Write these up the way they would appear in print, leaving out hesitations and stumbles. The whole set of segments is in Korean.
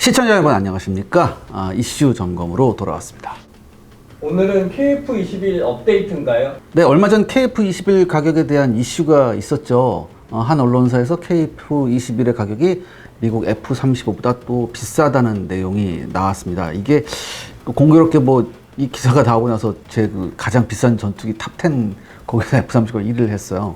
시청자 여러분 안녕하십니까? 이슈 점검으로 돌아왔습니다. 오늘은 KF21 업데이트인가요? 네, 얼마 전 KF21 가격에 대한 이슈가 있었죠. 한 언론사에서 KF21의 가격이 미국 F35보다 또 비싸다는 내용이 나왔습니다. 이게 공교롭게 이 기사가 나오고 나서 제 가장 비싼 전투기 탑10 거기서 F35가 1위를 했어요.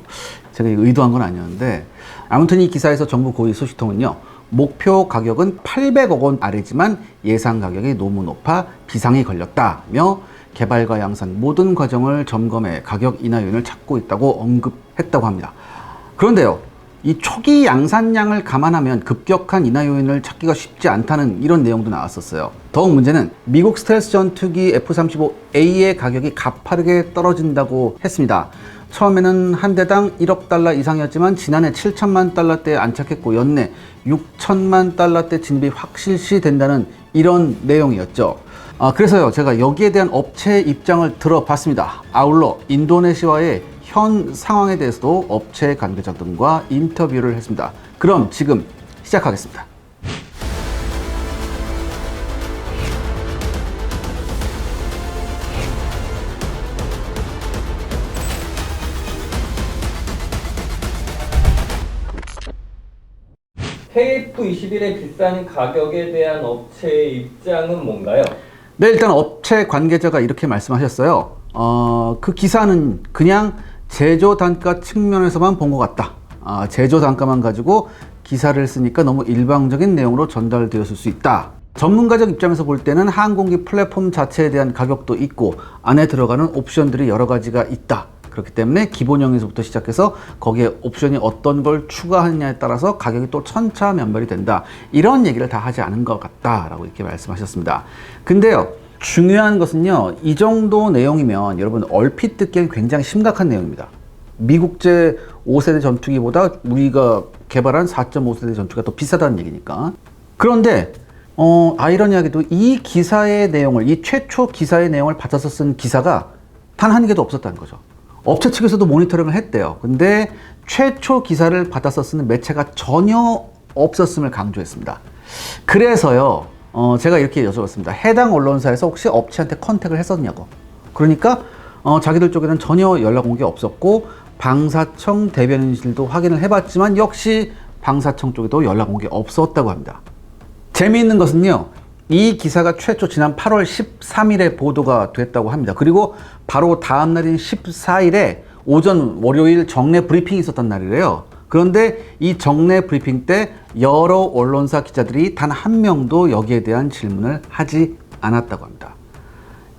제가 의도한 건 아니었는데, 아무튼 이 기사에서 정부 고위 소식통은요, 목표 가격은 800억 원 아래지만 예상 가격이 너무 높아 비상이 걸렸다며 개발과 양산 모든 과정을 점검해 가격 인하 요인을 찾고 있다고 언급했다고 합니다. 그런데요, 이 초기 양산량을 감안하면 급격한 인하 요인을 찾기가 쉽지 않다는 이런 내용도 나왔었어요. 더욱 문제는 미국 스텔스 전투기 F-35A의 가격이 가파르게 떨어진다고 했습니다. 처음에는 한 대당 1억 달러 이상이었지만 지난해 7천만 달러대에 안착했고 연내 6천만 달러대 진입이 확실시 된다는 이런 내용이었죠. 그래서요, 제가 여기에 대한 업체 입장을 들어봤습니다. 아울러 인도네시아의 현 상황에 대해서도 업체 관계자들과 인터뷰를 했습니다. 그럼 지금 시작하겠습니다. KF21의 비싼 가격에 대한 업체의 입장은 뭔가요? 네, 일단 업체 관계자가 이렇게 말씀하셨어요. 그 기사는 그냥 제조 단가 측면에서만 본 것 같다. 제조 단가만 가지고 기사를 쓰니까 너무 일방적인 내용으로 전달되었을 수 있다. 전문가적 입장에서 볼 때는 항공기 플랫폼 자체에 대한 가격도 있고 안에 들어가는 옵션들이 여러 가지가 있다. 그렇기 때문에 기본형에서부터 시작해서 거기에 옵션이 어떤 걸 추가하느냐에 따라서 가격이 또 천차만별이 된다. 이런 얘기를 다 하지 않은 것 같다라고 이렇게 말씀하셨습니다. 근데요, 중요한 것은요, 이 정도 내용이면 여러분 얼핏 듣기엔 굉장히 심각한 내용입니다. 미국제 5세대 전투기보다 우리가 개발한 4.5세대 전투기가 더 비싸다는 얘기니까. 그런데 아이러니하게도 이 기사의 내용을, 이 최초 기사의 내용을 받아서 쓴 기사가 단 한 개도 없었다는 거죠. 업체 측에서도 모니터링을 했대요. 근데 최초 기사를 받아서 쓰는 매체가 전혀 없었음을 강조했습니다. 그래서요, 제가 이렇게 여쭤봤습니다. 해당 언론사에서 혹시 업체한테 컨택을 했었냐고. 그러니까 자기들 쪽에는 전혀 연락 온 게 없었고 방사청 대변인실도 확인을 해봤지만 역시 방사청 쪽에도 연락 온 게 없었다고 합니다. 재미있는 것은요, 이 기사가 최초 지난 8월 13일에 보도가 됐다고 합니다. 그리고 바로 다음 날인 14일에 오전 월요일 정례 브리핑이 있었던 날이래요. 그런데 이 정례 브리핑 때 여러 언론사 기자들이 단 한 명도 여기에 대한 질문을 하지 않았다고 합니다.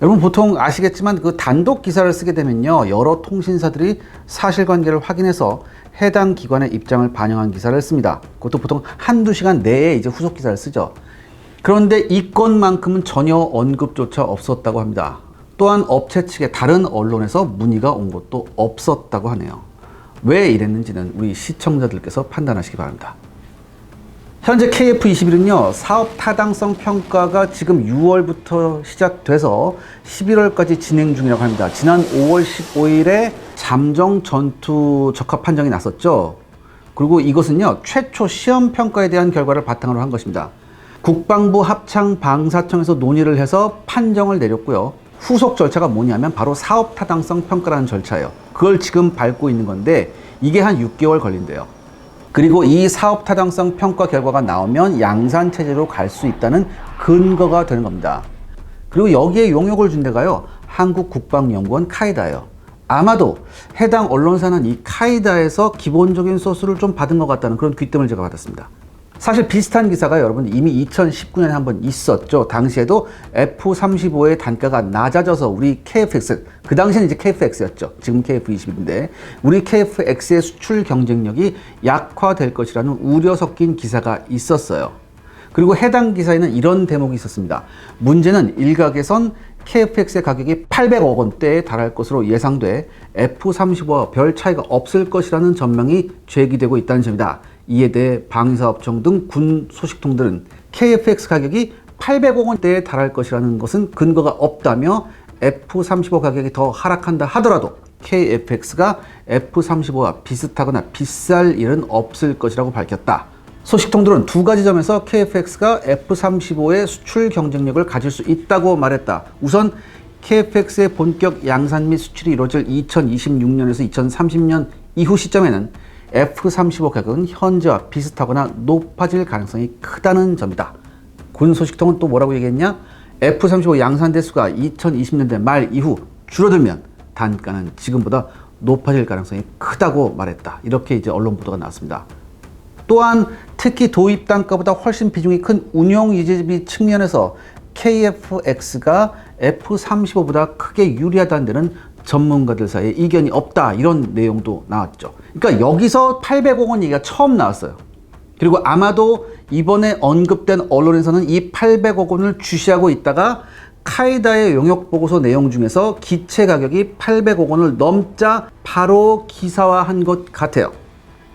여러분 보통 아시겠지만 그 단독 기사를 쓰게 되면요, 여러 통신사들이 사실관계를 확인해서 해당 기관의 입장을 반영한 기사를 씁니다. 그것도 보통 한두 시간 내에 이제 후속 기사를 쓰죠. 그런데 이 건만큼은 전혀 언급조차 없었다고 합니다. 또한 업체 측의 다른 언론에서 문의가 온 것도 없었다고 하네요. 왜 이랬는지는 우리 시청자들께서 판단하시기 바랍니다. 현재 KF21은요, 사업 타당성 평가가 지금 6월부터 시작돼서 11월까지 진행 중이라고 합니다. 지난 5월 15일에 잠정 전투 적합 판정이 났었죠. 그리고 이것은요, 최초 시험 평가에 대한 결과를 바탕으로 한 것입니다. 국방부 합창 방사청에서 논의를 해서 판정을 내렸고요. 후속 절차가 뭐냐면 바로 사업 타당성 평가라는 절차예요. 그걸 지금 밟고 있는 건데 이게 한 6개월 걸린대요. 그리고 이 사업 타당성 평가 결과가 나오면 양산 체제로 갈 수 있다는 근거가 되는 겁니다. 그리고 여기에 용역을 준 데가요, 한국국방연구원 카이다예요. 아마도 해당 언론사는 이 카이다에서 기본적인 소스를 좀 받은 것 같다는 그런 귀뜸을 제가 받았습니다. 사실 비슷한 기사가 여러분 이미 2019년에 한번 있었죠. 당시에도 F-35의 단가가 낮아져서 우리 KF-X, 그 당시에는 이제 KF-X였죠. 지금 KF-21인데 우리 KF-X의 수출 경쟁력이 약화될 것이라는 우려 섞인 기사가 있었어요. 그리고 해당 기사에는 이런 대목이 있었습니다. 문제는 일각에선 KF-X의 가격이 800억 원대에 달할 것으로 예상돼 F-35와 별 차이가 없을 것이라는 전망이 제기되고 있다는 점이다. 이에 대해 방위사업청 등 군 소식통들은 KF-X 가격이 800억 원대에 달할 것이라는 것은 근거가 없다며 F-35 가격이 더 하락한다 하더라도 KF-X가 F-35와 비슷하거나 비쌀 일은 없을 것이라고 밝혔다. 소식통들은 두 가지 점에서 KF-X가 F-35의 수출 경쟁력을 가질 수 있다고 말했다. 우선 KF-X의 본격 양산 및 수출이 이루어질 2026년에서 2030년 이후 시점에는 F-35 가격은 현재와 비슷하거나 높아질 가능성이 크다는 점이다. 군 소식통은 또 뭐라고 얘기했냐? F-35 양산 대수가 2020년대 말 이후 줄어들면 단가는 지금보다 높아질 가능성이 크다고 말했다. 이렇게 이제 언론 보도가 나왔습니다. 또한 특히 도입 단가보다 훨씬 비중이 큰 운용 유지비 측면에서 KF-X가 F-35보다 크게 유리하다는 데는 전문가들 사이에 이견이 없다. 이런 내용도 나왔죠. 그러니까 여기서 800억 원 얘기가 처음 나왔어요. 그리고 아마도 이번에 언급된 언론에서는 이 800억 원을 주시하고 있다가 카이다의 용역 보고서 내용 중에서 기체 가격이 800억 원을 넘자 바로 기사화한 것 같아요.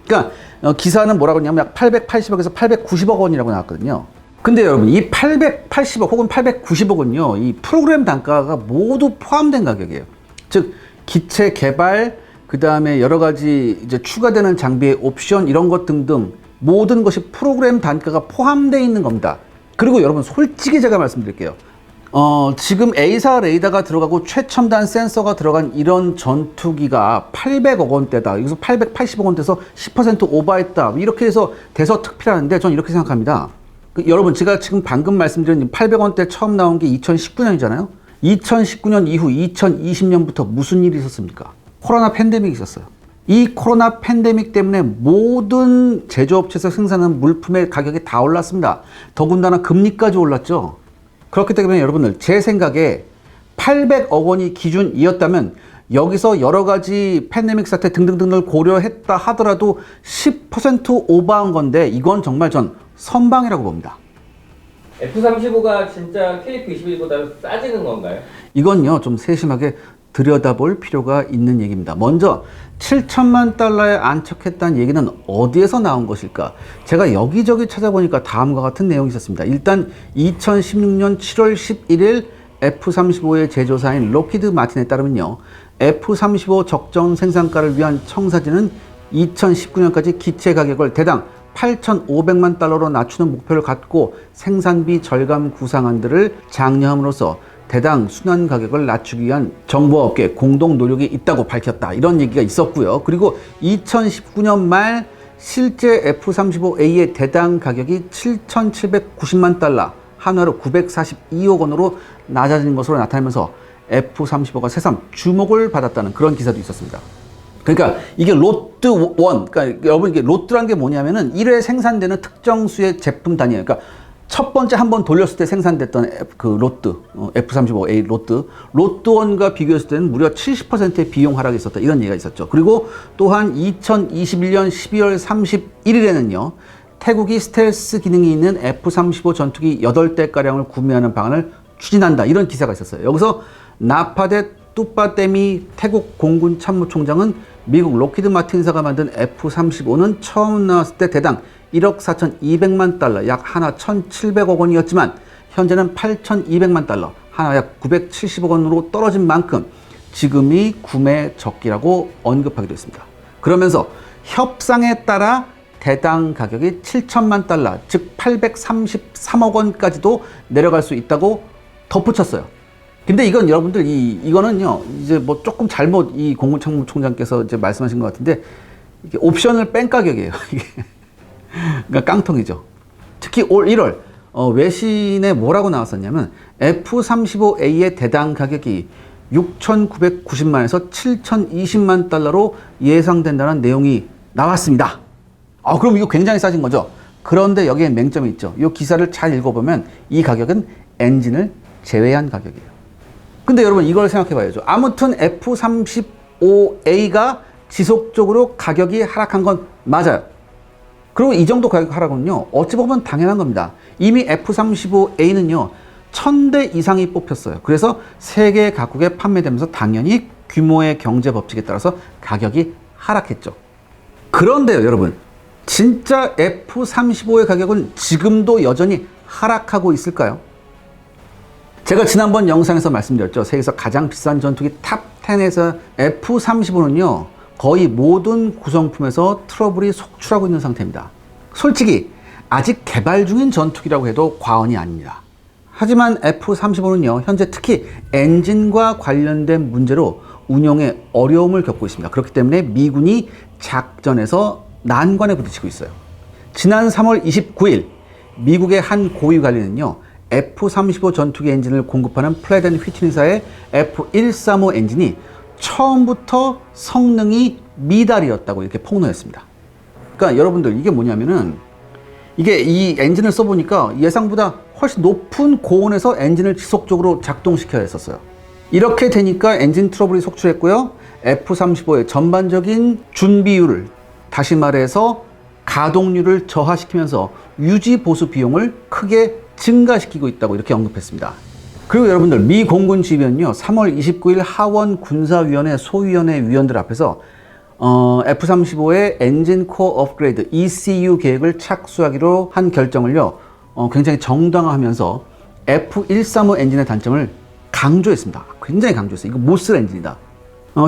그러니까 기사는 뭐라고 했냐면 약 880억에서 890억 원이라고 나왔거든요. 근데 여러분 이 880억 혹은 890억 원요, 이 프로그램 단가가 모두 포함된 가격이에요. 즉 기체 개발, 그 다음에 여러 가지 이제 추가되는 장비의 옵션 이런 것 등등 모든 것이 프로그램 단가가 포함되어 있는 겁니다. 그리고 여러분 솔직히 제가 말씀드릴게요. 지금 A사 레이더가 들어가고 최첨단 센서가 들어간 이런 전투기가 800억 원대다. 여기서 880억 원대에서 10% 오버했다. 이렇게 해서 대서특필하는데 저는 이렇게 생각합니다. 여러분 제가 지금 방금 말씀드린 800원대 처음 나온 게 2019년이잖아요. 2019년 이후 2020년부터 무슨 일이 있었습니까? 코로나 팬데믹이 있었어요. 이 코로나 팬데믹 때문에 모든 제조업체에서 생산하는 물품의 가격이 다 올랐습니다. 더군다나 금리까지 올랐죠. 그렇기 때문에 여러분들 제 생각에 800억 원이 기준이었다면 여기서 여러 가지 팬데믹 사태 등등등을 고려했다 하더라도 10% 오버한 건데 이건 정말 전 선방이라고 봅니다. F-35가 진짜 KF-21보다 싸지는 건가요? 이건요 좀 세심하게 들여다볼 필요가 있는 얘기입니다. 먼저 7천만 달러에 안착했다는 얘기는 어디에서 나온 것일까? 제가 여기저기 찾아보니까 다음과 같은 내용이 있었습니다. 일단 2016년 7월 11일 F-35의 제조사인 로키드 마틴에 따르면요, F-35 적정 생산가를 위한 청사진은 2019년까지 기체 가격을 대당 8,500만 달러로 낮추는 목표를 갖고 생산비 절감 구상안들을 장려함으로써 대당 순환 가격을 낮추기 위한 정보업계 공동 노력이 있다고 밝혔다. 이런 얘기가 있었고요. 그리고 2019년 말 실제 F-35A의 대당 가격이 7,790만 달러, 한화로 942억 원으로 낮아진 것으로 나타나면서 F-35가 새삼 주목을 받았다는 그런 기사도 있었습니다. 그러니까 이게 로트 1, 그러니까 여러분 이게 로트란 게 뭐냐면은 1회 생산되는 특정 수의 제품 단위예요. 그러니까 첫 번째 한번 돌렸을 때 생산됐던 그 로트, F-35A 로트 1과 비교했을 때는 무려 70%의 비용 하락이 있었다. 이런 얘기가 있었죠. 그리고 또한 2021년 12월 31일에는요, 태국이 스텔스 기능이 있는 F-35 전투기 8대가량을 구매하는 방안을 추진한다. 이런 기사가 있었어요. 여기서 나파데 뚜빠떼미 태국 공군 참모총장은 미국 로키드 마틴사가 만든 F-35는 처음 나왔을 때 대당 1억 4,200만 달러, 약 하나 1,700억 원이었지만 현재는 8,200만 달러, 하나 약 970억 원으로 떨어진 만큼 지금이 구매 적기라고 언급하기도 했습니다. 그러면서 협상에 따라 대당 가격이 7천만 달러, 즉 833억 원까지도 내려갈 수 있다고 덧붙였어요. 근데 이건 여러분들 이거는요 이제 뭐 조금 잘못 이 공군참모총장께서 이제 말씀하신 것 같은데 이게 옵션을 뺀 가격이에요. 이게 그러니까 깡통이죠. 특히 올 1월 외신에 뭐라고 나왔었냐면 F-35A의 대당 가격이 6,990만에서 7,020만 달러로 예상된다는 내용이 나왔습니다. 그럼 이거 굉장히 싸진 거죠. 그런데 여기에 맹점이 있죠. 이 기사를 잘 읽어보면 이 가격은 엔진을 제외한 가격이에요. 근데 여러분 이걸 생각해 봐야죠. 아무튼 F-35A가 지속적으로 가격이 하락한 건 맞아요. 그리고 이 정도 가격 하락은요, 어찌 보면 당연한 겁니다. 이미 F-35A는요, 1,000대 이상이 뽑혔어요. 그래서 세계 각국에 판매되면서 당연히 규모의 경제 법칙에 따라서 가격이 하락했죠. 그런데요, 여러분, 진짜 F-35의 가격은 지금도 여전히 하락하고 있을까요? 제가 지난번 영상에서 말씀드렸죠. 세계에서 가장 비싼 전투기 탑10에서 F-35는요, 거의 모든 구성품에서 트러블이 속출하고 있는 상태입니다. 솔직히 아직 개발 중인 전투기라고 해도 과언이 아닙니다. 하지만 F-35는요, 현재 특히 엔진과 관련된 문제로 운용에 어려움을 겪고 있습니다. 그렇기 때문에 미군이 작전에서 난관에 부딪히고 있어요. 지난 3월 29일 미국의 한 고위 관리는요, F-35 전투기 엔진을 공급하는 플랫 앤 휘트니사의 F-135 엔진이 처음부터 성능이 미달이었다고 이렇게 폭로했습니다. 그러니까 여러분들, 이게 뭐냐면은, 이게 이 엔진을 써보니까 예상보다 훨씬 높은 고온에서 엔진을 지속적으로 작동시켜야 했었어요. 이렇게 되니까 엔진 트러블이 속출했고요. F-35의 전반적인 준비율을, 다시 말해서 가동률을 저하시키면서 유지 보수 비용을 크게 증가시키고 있다고 이렇게 언급했습니다. 그리고 여러분들, 미 공군 지휘부는요, 3월 29일 하원 군사위원회 소위원회 위원들 앞에서 F-35의 엔진 코어 업그레이드 ECU 계획을 착수하기로 한 결정을요, 굉장히 정당화하면서 F-135 엔진의 단점을 강조했습니다. 굉장히 강조했어요. 이거 못 쓸 엔진이다.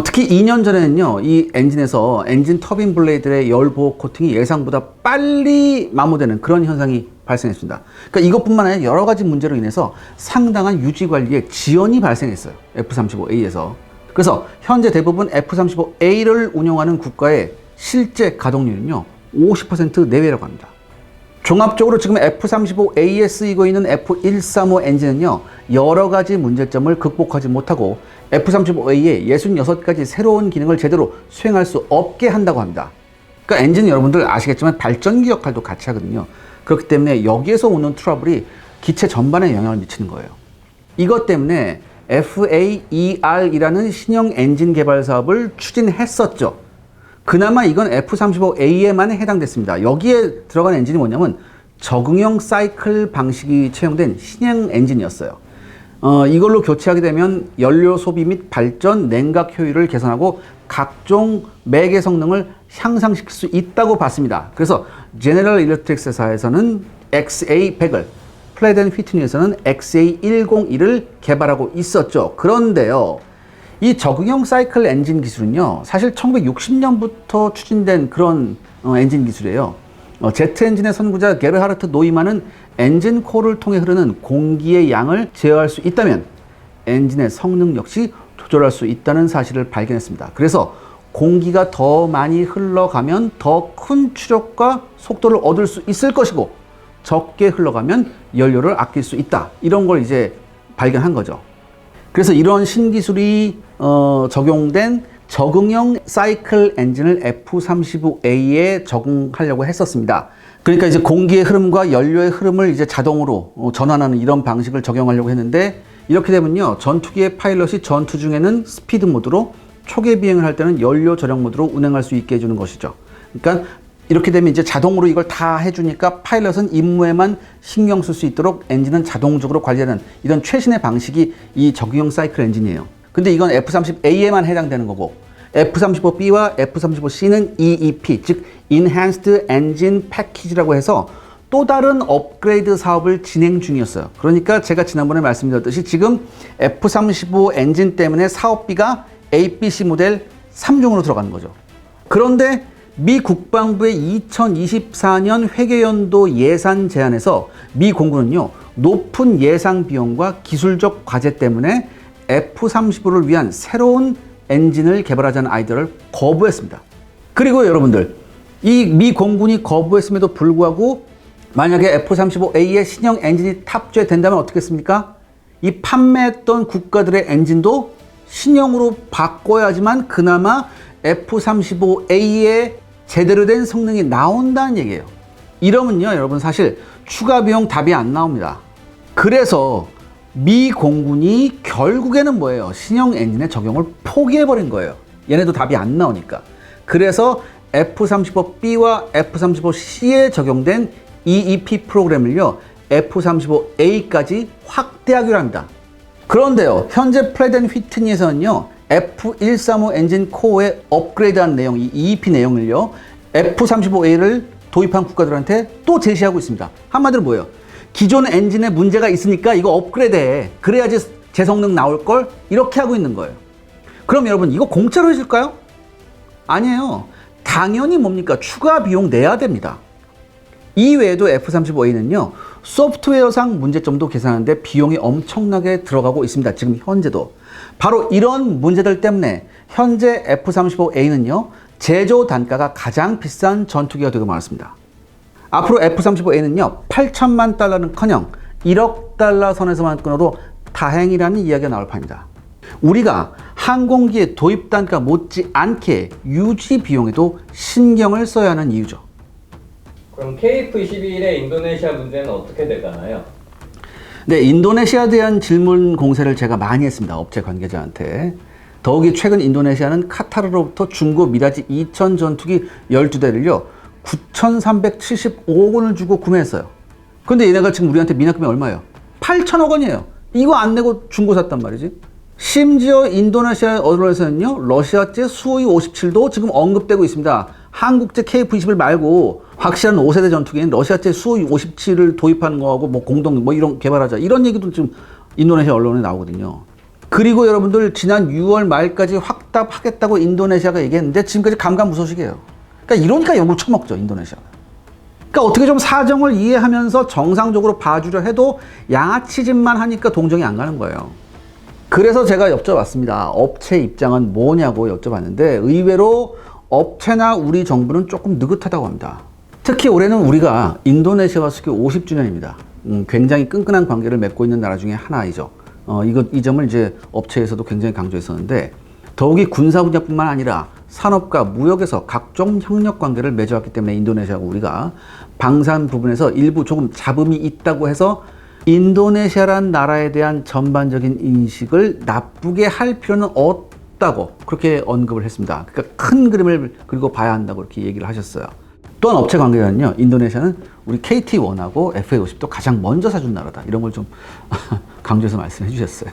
특히 2년 전에는요, 이 엔진에서 엔진 터빈 블레이드의 열 보호 코팅이 예상보다 빨리 마모되는 그런 현상이 발생했습니다. 그러니까 이것뿐만 아니라 여러 가지 문제로 인해서 상당한 유지 관리에 지연이 발생했어요. F-35A에서. 그래서 현재 대부분 F-35A를 운용하는 국가의 실제 가동률은요, 50% 내외라고 합니다. 종합적으로 지금 F-35A에 쓰이고 있는 F-135 엔진은요, 여러 가지 문제점을 극복하지 못하고 F-35A의 66가지 새로운 기능을 제대로 수행할 수 없게 한다고 합니다. 그러니까 엔진은 여러분들 아시겠지만 발전기 역할도 같이 하거든요. 그렇기 때문에 여기에서 오는 트러블이 기체 전반에 영향을 미치는 거예요. 이것 때문에 FAER이라는 신형 엔진 개발 사업을 추진했었죠. 그나마 이건 F-35A에만 해당됐습니다. 여기에 들어간 엔진이 뭐냐면 적응형 사이클 방식이 채용된 신형 엔진이었어요. 이걸로 교체하게 되면 연료 소비 및 발전, 냉각 효율을 개선하고 각종 매개 성능을 향상시킬 수 있다고 봤습니다. 그래서 제너럴 일렉트릭사에서는 XA100을, 플랫 앤 휘트니에서는 XA101을 개발하고 있었죠. 그런데요, 이 적응형 사이클 엔진 기술은요, 사실 1960년부터 추진된 그런 엔진 기술이에요. 제트 엔진의 선구자 게르하르트 노이만은 엔진 코어를 통해 흐르는 공기의 양을 제어할 수 있다면 엔진의 성능 역시 조절할 수 있다는 사실을 발견했습니다. 그래서 공기가 더 많이 흘러가면 더 큰 추력과 속도를 얻을 수 있을 것이고, 적게 흘러가면 연료를 아낄 수 있다. 이런 걸 이제 발견한 거죠. 그래서 이런 신기술이 적용된 적응형 사이클 엔진을 F-35A에 적용하려고 했었습니다. 그러니까 이제 공기의 흐름과 연료의 흐름을 이제 자동으로 전환하는 이런 방식을 적용하려고 했는데, 이렇게 되면요, 전투기의 파일럿이 전투 중에는 스피드 모드로, 초계 비행을 할 때는 연료 절약 모드로 운행할 수 있게 해주는 것이죠. 그러니까 이렇게 되면 이제 자동으로 이걸 다 해주니까 파일럿은 임무에만 신경 쓸 수 있도록 엔진은 자동적으로 관리하는 이런 최신의 방식이 이 적응형 사이클 엔진이에요. 근데 이건 F-35A에만 해당되는 거고, F-35B와 F-35C는 EEP, 즉 Enhanced Engine Package라고 해서 또 다른 업그레이드 사업을 진행 중이었어요. 그러니까 제가 지난번에 말씀드렸듯이 지금 F-35 엔진 때문에 사업비가 A, B, C 모델 3종으로 들어가는 거죠. 그런데 미 국방부의 2024년 회계연도 예산 제안에서 미 공군은요, 높은 예상 비용과 기술적 과제 때문에 F-35를 위한 새로운 엔진을 개발하자는 아이디어를 거부했습니다. 그리고 여러분들, 이 미 공군이 거부했음에도 불구하고 만약에 F-35A의 신형 엔진이 탑재된다면 어떻겠습니까? 이 판매했던 국가들의 엔진도 신형으로 바꿔야지만 그나마 F-35A의 제대로 된 성능이 나온다는 얘기예요. 이러면요, 여러분, 사실 추가 비용 답이 안 나옵니다. 그래서 미 공군이 결국에는 뭐예요? 신형 엔진의 적용을 포기해버린 거예요. 얘네도 답이 안 나오니까. 그래서 F-35B와 F-35C에 적용된 EEP 프로그램을요, F-35A까지 확대하기로 합니다. 그런데요, 현재 플랫 앤 휘트니에서는요, F-135 엔진 코어에 업그레이드한 내용, 이 EEP 내용을요, F-35A를 도입한 국가들한테 또 제시하고 있습니다. 한마디로 뭐예요? 기존 엔진에 문제가 있으니까 이거 업그레이드해. 그래야지 제 성능 나올걸? 이렇게 하고 있는 거예요. 그럼 여러분, 이거 공짜로 해줄까요? 아니에요. 당연히 뭡니까? 추가 비용 내야 됩니다. 이외에도 F-35A는요, 소프트웨어상 문제점도 계산하는데 비용이 엄청나게 들어가고 있습니다. 지금 현재도. 바로 이런 문제들 때문에 현재 F-35A는요, 제조 단가가 가장 비싼 전투기가 되고 말았습니다. 앞으로 F-35A는요, 8천만 달러는커녕 1억 달러 선에서만 끊어도 다행이라는 이야기가 나올 판입니다. 우리가 항공기의 도입 단가 못지않게 유지 비용에도 신경을 써야 하는 이유죠. 그럼 KF-21의 인도네시아 문제는 어떻게 돼가나요? 네, 인도네시아에 대한 질문 공세를 제가 많이 했습니다. 업체 관계자한테. 더욱이 최근 인도네시아는 카타르로부터 중고 미라지 2000 전투기 12대를요, 9,375억 원을 주고 구매했어요. 근데 얘네가 지금 우리한테 미납금이 얼마예요? 8천억 원이에요. 이거 안 내고 중고 샀단 말이지. 심지어 인도네시아 언론에서는요, 러시아제 수호이 57도 지금 언급되고 있습니다. 한국제 KF-21 말고 확실한 5세대 전투기인 러시아제 수호이 57을 도입하는 거하고 뭐 공동 뭐 이런 개발하자, 이런 얘기도 지금 인도네시아 언론에 나오거든요. 그리고 여러분들 지난 6월 말까지 확답하겠다고 인도네시아가 얘기했는데 지금까지 감감무소식이에요. 그러니까 이러니까 욕을 처먹죠, 인도네시아가. 그러니까 어떻게 좀 사정을 이해하면서 정상적으로 봐주려 해도 양아치짓만 하니까 동정이 안 가는 거예요. 그래서 제가 여쭤봤습니다. 업체 입장은 뭐냐고 여쭤봤는데 의외로 업체나 우리 정부는 조금 느긋하다고 합니다. 특히 올해는 우리가 인도네시아와 수교 50주년입니다. 굉장히 끈끈한 관계를 맺고 있는 나라 중에 하나이죠. 이 점을 이제 업체에서도 굉장히 강조했었는데, 더욱이 군사 분야뿐만 아니라 산업과 무역에서 각종 협력 관계를 맺어왔기 때문에 인도네시아하고 우리가 방산 부분에서 일부 조금 잡음이 있다고 해서 인도네시아란 나라에 대한 전반적인 인식을 나쁘게 할 필요는 없다고 그렇게 언급을 했습니다. 그러니까 큰 그림을 그리고 봐야 한다고 이렇게 얘기를 하셨어요. 또한 업체 관계자는요, 인도네시아는 우리 KT-1하고 FA-50도 가장 먼저 사준 나라다, 이런 걸 좀 강조해서 말씀해 주셨어요.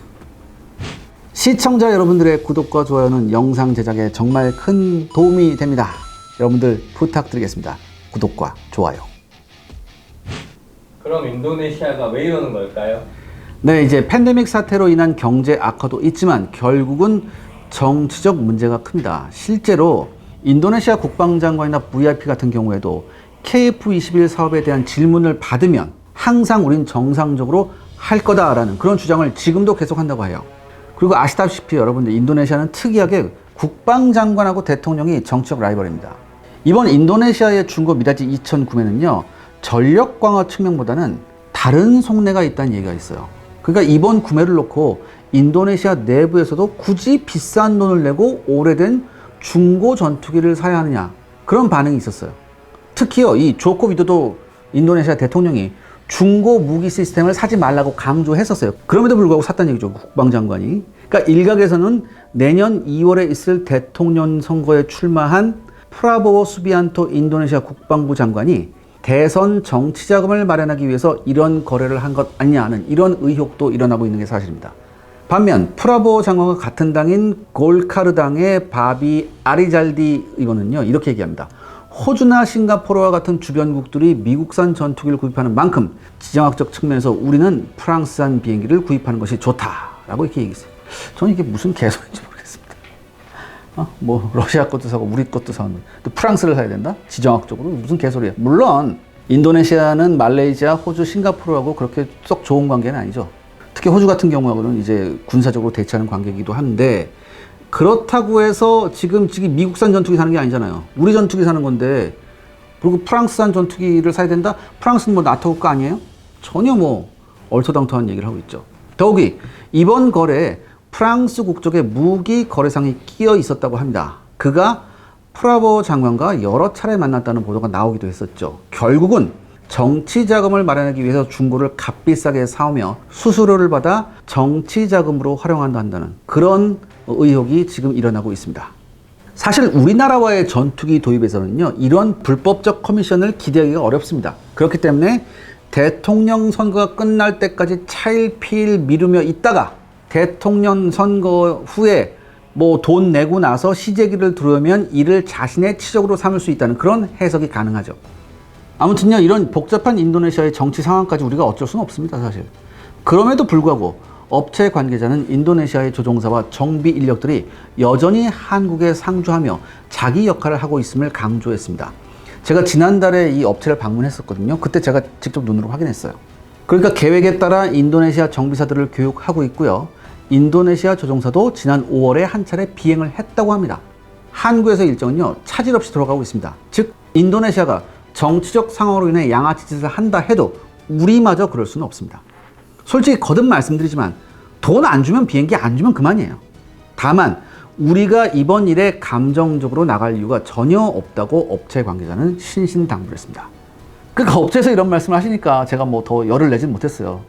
시청자 여러분들의 구독과 좋아요는 영상 제작에 정말 큰 도움이 됩니다. 여러분들 부탁드리겠습니다. 구독과 좋아요. 그럼 인도네시아가 왜 이러는 걸까요? 네, 이제 팬데믹 사태로 인한 경제 악화도 있지만 결국은 정치적 문제가 큽니다. 실제로 인도네시아 국방장관이나 VIP 같은 경우에도 KF-21 사업에 대한 질문을 받으면 항상 우린 정상적으로 할 거다라는 그런 주장을 지금도 계속한다고 해요. 그리고 아시다시피 여러분들, 인도네시아는 특이하게 국방장관하고 대통령이 정치적 라이벌입니다. 이번 인도네시아의 중고 미라지 2000 구매는요, 전력 강화 측면보다는 다른 속내가 있다는 얘기가 있어요. 그러니까 이번 구매를 놓고 인도네시아 내부에서도 굳이 비싼 돈을 내고 오래된 중고 전투기를 사야 하느냐, 그런 반응이 있었어요. 특히요, 이 조코 위도도 인도네시아 대통령이 중고 무기 시스템을 사지 말라고 강조했었어요. 그럼에도 불구하고 샀다는 얘기죠, 국방장관이. 그러니까 일각에서는 내년 2월에 있을 대통령 선거에 출마한 프라보워 수비안토 인도네시아 국방부 장관이 대선 정치 자금을 마련하기 위해서 이런 거래를 한 것 아니냐는 이런 의혹도 일어나고 있는 게 사실입니다. 반면 프라보워 장관과 같은 당인 골카르 당의 바비 아리잘디 의원은요, 이렇게 얘기합니다. 호주나 싱가포르와 같은 주변국들이 미국산 전투기를 구입하는 만큼 지정학적 측면에서 우리는 프랑스산 비행기를 구입하는 것이 좋다라고 이렇게 얘기했어요. 저는 이게 무슨 개소리인지 모르겠습니다. 뭐 러시아 것도 사고 우리 것도 사는데 또 프랑스를 사야 된다? 지정학적으로 무슨 개소리야. 물론 인도네시아는 말레이시아, 호주, 싱가포르하고 그렇게 썩 좋은 관계는 아니죠. 특히 호주 같은 경우하고는 이제 군사적으로 대치하는 관계이기도 한데, 그렇다고 해서 지금 미국산 전투기 사는 게 아니잖아요. 우리 전투기 사는 건데, 그리고 프랑스산 전투기를 사야 된다? 프랑스는 뭐 나토 국가 아니에요? 전혀 뭐 얼토당토한 얘기를 하고 있죠. 더욱이 이번 거래에 프랑스 국적의 무기 거래상이 끼어 있었다고 합니다. 그가 프라보 장관과 여러 차례 만났다는 보도가 나오기도 했었죠. 결국은 정치 자금을 마련하기 위해서 중고를 값비싸게 사오며 수수료를 받아 정치 자금으로 활용한다는 그런 의혹이 지금 일어나고 있습니다. 사실 우리나라와의 전투기 도입에서는요, 이런 불법적 커미션을 기대하기가 어렵습니다. 그렇기 때문에 대통령 선거가 끝날 때까지 차일피일 미루며 있다가 대통령 선거 후에 뭐 돈 내고 나서 시제기를 들어오면 이를 자신의 치적으로 삼을 수 있다는 그런 해석이 가능하죠. 아무튼요, 이런 복잡한 인도네시아의 정치 상황까지 우리가 어쩔 수는 없습니다, 사실. 그럼에도 불구하고 업체 관계자는 인도네시아의 조종사와 정비 인력들이 여전히 한국에 상주하며 자기 역할을 하고 있음을 강조했습니다. 제가 지난달에 이 업체를 방문했었거든요. 그때 제가 직접 눈으로 확인했어요. 그러니까 계획에 따라 인도네시아 정비사들을 교육하고 있고요. 인도네시아 조종사도 지난 5월에 한 차례 비행을 했다고 합니다. 한국에서 일정은요, 차질 없이 돌아가고 있습니다. 즉, 인도네시아가 정치적 상황으로 인해 양아치 짓을 한다 해도 우리마저 그럴 수는 없습니다. 솔직히 거듭 말씀드리지만 돈 안 주면 비행기 안 주면 그만이에요. 다만 우리가 이번 일에 감정적으로 나갈 이유가 전혀 없다고 업체 관계자는 신신당부했습니다. 그러니까 업체에서 이런 말씀을 하시니까 제가 뭐 더 열을 내진 못했어요.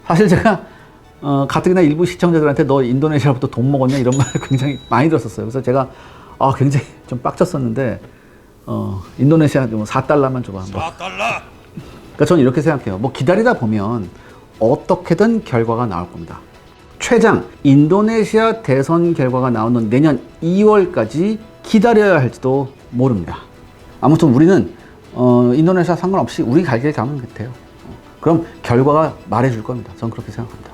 사실 제가 가뜩이나 일부 시청자들한테 너 인도네시아부터 돈 먹었냐 이런 말을 굉장히 많이 들었었어요. 그래서 제가 굉장히 좀 빡쳤었는데 인도네시아 좀 4달러만 줘봐. 4달러? 그러니까 저는 이렇게 생각해요. 뭐 기다리다 보면 어떻게든 결과가 나올 겁니다. 최장 인도네시아 대선 결과가 나오는 내년 2월까지 기다려야 할지도 모릅니다. 아무튼 우리는 인도네시아 상관없이 우리 갈 길 가면 돼요. 그럼 결과가 말해줄 겁니다. 저는 그렇게 생각합니다.